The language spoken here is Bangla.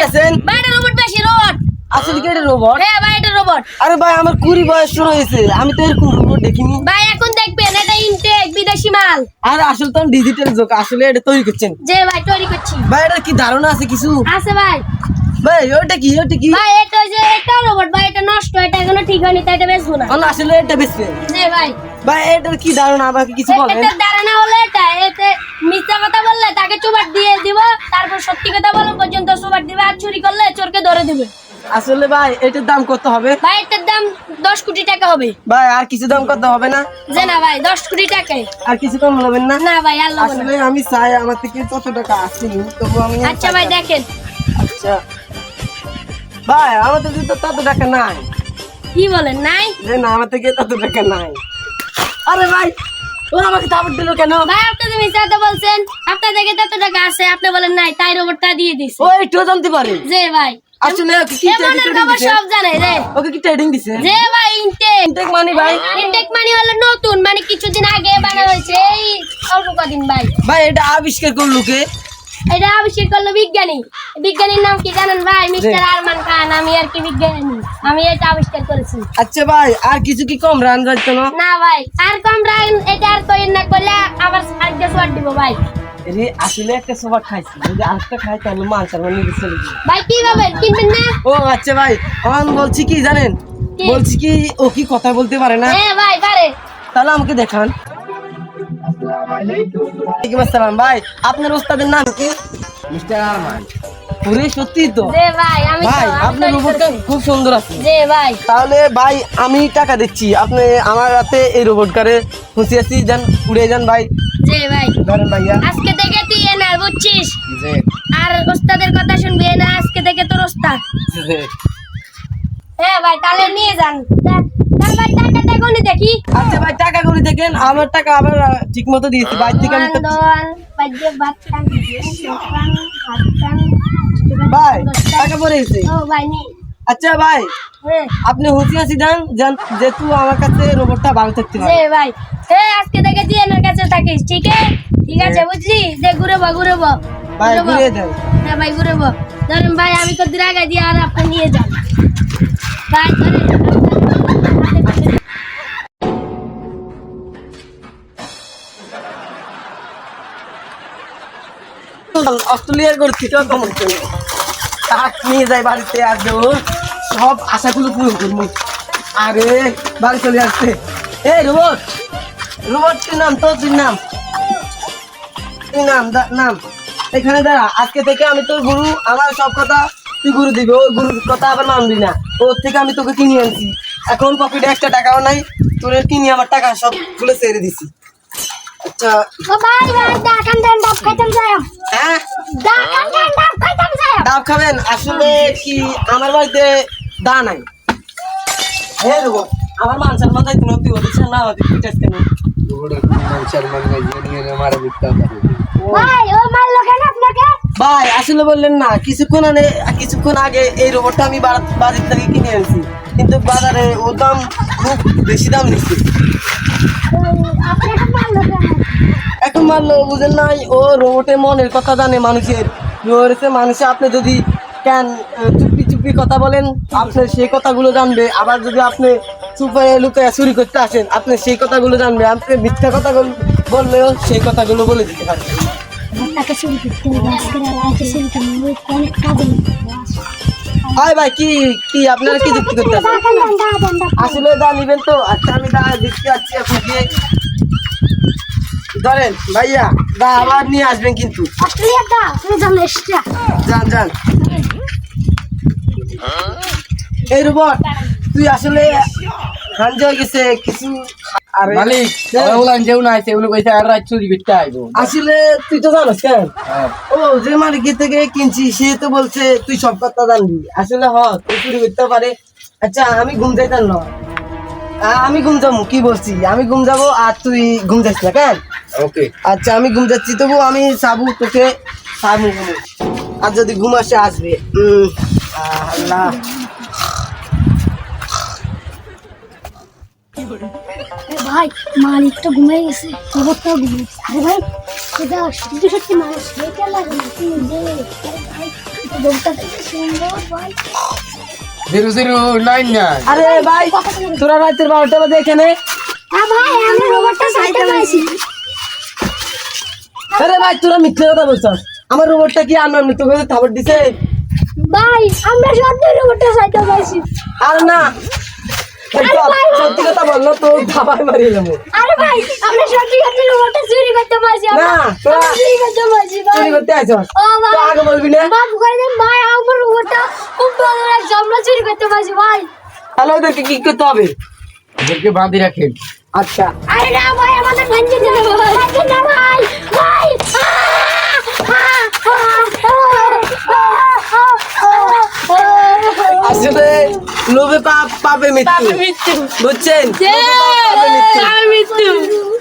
আছেন? ভাই এটা রোবট বেশি রোবট। আসলে কি এটা রোবট? হ্যাঁ ভাই এটা রোবট। আরে ভাই আমার 20 বয়স শুরু হয়েছে, আমি তো এরকম রোবট দেখিনি। ভাই এখন দেখবেন এটা ইনটেক বিদেশি মাল। আর আসলে তো ডিজিটাল যুগ, আসলে এটা তৈরি করছেন। যে ভাই তৈরি করছি। ভাই এটা কি ধারণা আছে কিছু? আছে ভাই। ভাই ওটা কি ভাই এটা যে এটা রোবট ভাই এটা নষ্ট, এটা এখনো ঠিক হয়নি, তাই এটা বেচবো না। আসলে এটা বেশি জি ভাই। ভাই এটার কি ধারণা আমাকে কিছু বলেন? এটা ধারণা হলো এটা এতে মিথ্যা কথা বললে তাকে চুবাট দিয়ে দিব, তারপর সত্যি কথা বলা পর্যন্ত চুবাট দিবে, আর চুরি করলে চোরকে ধরে দিবে। আসলে ভাই এটার দাম কত হবে? ভাই এটার দাম 10 কোটি টাকা হবে। ভাই আর কিছু দাম কত হবে না? যে না ভাই 10 কোটি টাকায়। আর কিছু কম হবেন না? না ভাই আর লবো না। আসলে আমি চাই আমার থেকে কত টাকা আসেনি, তবু আমি আচ্ছা ভাই দেখেন। আচ্ছা ভাই আমার থেকে তো তত টাকা নাই। কি বলেন নাই? যে না আমার থেকে তত টাকা নাই। আরে ভাই ও আমাকে দাবত দিল কেন? ভাই আপনি তো মিথ্যা কথা বলছেন, আপনার থেকে তত টাকা আছে, আপনি বলেন নাই, তাই রোবটটা দিয়ে দিছে। ও একটু জানতে পারে। যে ভাই আসলে ওকে কি এমনের ট্রেডিং খবর দিছে? সব জানে রে। ওকে কি ট্রেডিং দিছে? যে ভাই ইনটেক। ইনটেক মানে ভাই? ইনটেক মানে হলো নতুন, মানে কিছুদিন আগে বানানো হয়েছে, এই অল্প কদিন ভাই। ভাই এটা আবিষ্কার করলো কে? এটা আবিষ্কার করলো বিজ্ঞানী। বিজ্ঞানীর নাম কি জানেন ভাই? মিস্টার আরমান খান। আমি আর কি বিজ্ঞানী, আমি এটা আবিষ্কার করেছি। আচ্ছা ভাই আর কিছু কি কম রান যাইতো না? না ভাই আর কম রান এটা আর কইন না, করলে আবার আজকে শর্ট দিব ভাই। রে আসলে একটা সোফা খাইছি, যদি আরেকটা খাই তাহলে মাল চার মানে নিয়ে চলে যাবে। ভাই কি ভাবে কিনবেন না? ও আচ্ছা ভাই আমি বলছি কি জানেন, কি? বলছি কি ও কি কথা বলতে পারে না? হ্যাঁ ভাই পারে। তাহলে আমাকে দেখান। ওয়ালাইকুম আসসালাম ভাই, আপনার ওস্তাদের নাম কি? মিস্টার আরমান। ওরে সত্যি তো যে ভাই আমি ভাই তো আপনার রোবটটা খুব সুন্দর আছে। যে ভাই তাহলে ভাই আমি টাকা দিচ্ছি, আপনি আমার রাতে এই রোবট কারে খুশি আছি যান, উড়ে যান ভাই। যে ভাই ধরেন ভাইয়া। আজকে থেকে তুই এনার বুঝছিস, জি আর ওস্তাদের কথা শুনবি না, আজকে থেকে তোর ওস্তাদ। হ্যাঁ ভাই তাহলে নিয়ে যান। তার ভাই টাকাটা কোনে দেখি। আচ্ছা ভাই টাকা করে দেখেন, আমার টাকা আবার ঠিক মতো দিয়েছি বাইর থেকে আমি তো- দোয়ান বাজে ভাত খান ভাত খান। ভাই টাকা পরে গেছে। ও ভাই নি। আচ্ছা ভাই হ্যাঁ আপনি হুঁশি আছি যান যান, যেহেতু আমার কাছে রোবটটা ভালো থাকতে যে পারে। ভাই আজকে থেকে তুই এনার কাছে থাকিস, ঠিক আছে? ঠিক আছে বুঝলি, যে ঘুরেবো ভাই ঘুরিয়ে দেন। হ্যাঁ ভাই ঘুরেবো। ধরেন ভাই আমি তো আগে দিয়ে আর আপনি নিয়ে যান ভাই। ধরেন অস্ট্রেলিয়ার করছি তো কম হচ্ছে না। তাক নিয়ে যাই বাড়িতে আর দেবো, সব আশাগুলো পূরণ করবো। আরে বাড়ি চলে আসছে। এই রোবট রোবট তুই নাম তো, তুই নাম, তুই নাম এখানে দাঁড়া। আজকে থেকে আমি তোর গুরু, আমার সব কথা তুই গুরু দিবি, ওই গুরুর কথা আবার মানবি না। ওর থেকে আমি তোকে কিনে আনছি, এখন পকেটে একটা টাকাও নাই, তোর কিনে আমার টাকা সব গুলো ছেড়ে দিছি। আচ্ছা ও ভাই ভাই ডাকান দেন, ডাব খাইতাম যায়। হ্যাঁ ডাকান দেন, ডাব খাইতাম যায়। ডাব খাবেন? আসলে কি আমার বাড়িতে দা নাই। হ্যাঁ রোবট আমার মানসার মাথায় তুমি তুই ওদের না ওদের পিটাস কেন? ভাই ও মারলো কেন আপনাকে? ভাই আসলে বললেন না কিছুক্ষণ আগে এই রোবটটা আমি বাজার থেকে কিনে আনছি, কিন্তু বাজারে ও দাম খুব বেশি দাম নিচ্ছে। আপনাকে মারলো কেন? এখন মানলো বুঝেন নাই, ও রোবটের মনের কথা জানে মানুষের। রয়েছে মানুষে আপনি যদি কেন চুপি চুপি কথা বলেন, আপনি সেই কথাগুলো জানবে। আবার যদি আপনি চুপে লুকে চুরি করতে আসেন, আপনি সেই কথাগুলো জানবে। আপনি মিথ্যা কথা বললেও সেই কথাগুলো বলে দিতে পারবেন। টাকা চুরি করতে আজকে রাতে চুরি করতে অনেক কাজে। হাই ভাই কি কি আপনারা কি যুক্তি করতে আছেন? ডাকান দেন, ডাকান দেন। আসলে দা নিবেন তো? আচ্ছা আমি দা দিচ্ছি আছি আপনাকে, ধরেন ভাইয়া দা আবার নিয়ে আসবেন কিন্তু। অস্ট্রেলিয়ার দা তুমি জানো এক্সট্রা। যান যান। এই রোবট তুই আসলে হাঞ্জা হয়ে গেছে কিছু। আরে মালিক ওগুলো যেও না আছে ওগুলো কইছে আর রাত চুরি করতে আইবো। আসলে তুই তো জানিস কেন, ও যে মালিকের থেকে কিনছি সে তো বলছে তুই সব কথা জানবি। আসলে তুই চুরি করতে পারে। আচ্ছা আমি ঘুম যাইতাম না, আমি ঘুম যাবো কি বলছি, আমি ঘুম যাবো আর তুই ঘুম যাস না কেন? ওকে আচ্ছা আমি ঘুম যাচ্ছি, তবু আমি সাবু তোকে সাবু ঘুমো, আর যদি ঘুম আসে আসবে। আল্লাহ ভাই মালিক তো ঘুমিয়ে গেছে রোবটটাও ঘুমিয়ে গেছে আরে ভাই সেটা সত্যি সত্যি মানুষ সেটা লাগে না তুই যে ভাই রোবটটা দেখতে সুন্দর ভাই 0099 আরে ভাই তোরা রাতের 12টা বাজে এখানে হ্যাঁ ভাই আমি রোবটটা সাইতে পাইছি আরে ভাই তোরা মিথ্যে কথা বলছস আমার রোবটটা কি আনলাম নি তোকে থাবড় দিছে ভাই আমরা সত্যি রোবটটা সাইতে পাইছি আর না সত্যি কথা বললো তো খাবার মারিয়ে যাবো আরে ভাই আমরা সত্যি সত্যি রোবটটা চুরি করতে পারছি না, তোরা চুরি করতে পারছি ভাই চুরি করতে আইছস ও ভাই তো আগে বলবি না মাফ করে দেন ভাই আমার রোবটটা খুব ভালো লাগছে আমরা চুরি করতে পারছি ভাই তাহলে ওদেরকে কি করতে হবে ওদেরকে বাঁধি রাখেন আচ্ছা আরে না ভাই আমাদের ভাঙছে না ভাঙছে না ভাই ভাই আসলে লোভে পাপে মৃত্যু বুঝছেন লোভে পাপে মৃত্যু মৃত্যু